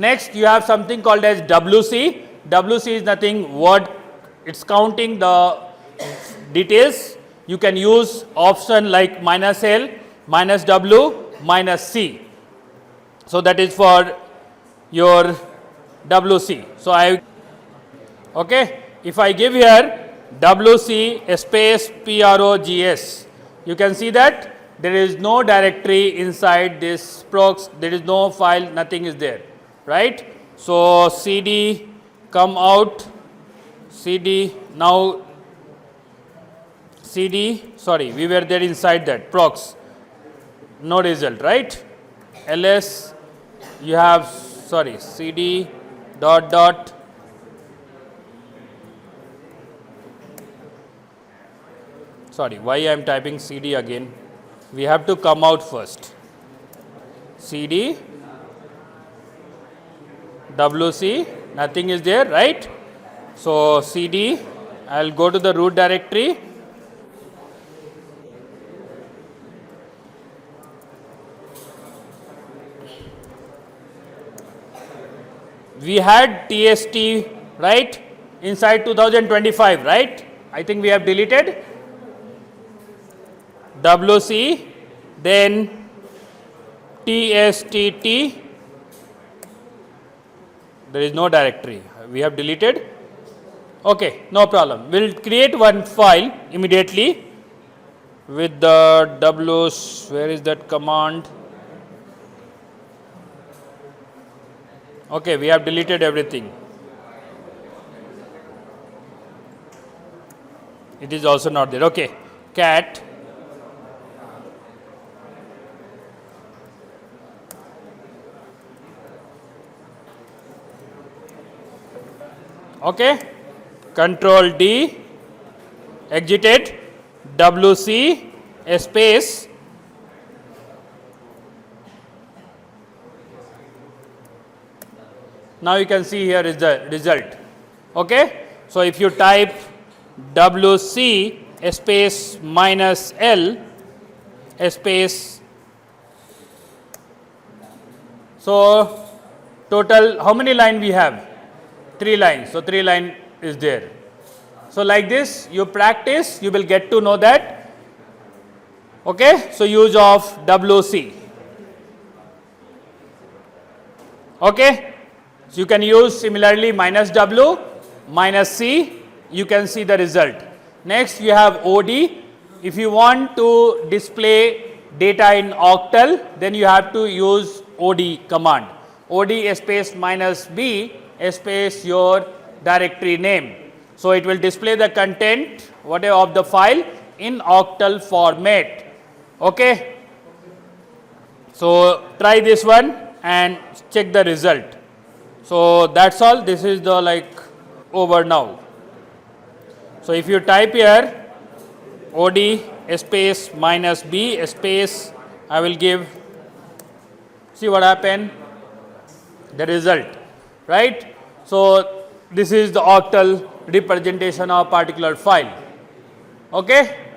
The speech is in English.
Next you have something called as WC. WC is nothing word, it's counting the details. You can use option like -L, -W, -C. So that is for your WC. So okay, if I give here WC space PROGS, you can see that there is no directory inside this procs, there is no file, nothing is there, right? So CD come out, CD now CD, sorry, we were there inside that procs, no result, right? LS, you have, sorry, CD dot sorry, why I am typing CD again? We have to come out first. CD, WC, nothing is there, right? So CD, I will go to the root directory. We had TST, right, inside 2025, right? I think we have deleted. WC, then TSTT, there is no directory, we have deleted. Okay, no problem. We will create one file immediately with the where is that command? Okay, we have deleted everything. It is also not there. Okay, cat okay, Control D, exited, WC space now you can see here is the result. Okay, so if you type WC space -L space, so total how many line we have? 3 lines. So 3 line is there. So like this you practice, you will get to know that. Okay, so use of WC. Okay, so you can use similarly -W, -C, you can see the result. Next you have OD. If you want to display data in octal, then you have to use OD command. OD space -B space your directory name. So it will display the content whatever of the file in octal format. Okay, so try this one and check the result. So that's all. This is the over now. So if you type here OD space -B space, I will give, see what happened, the result, right? So this is the octal representation of particular file. Okay.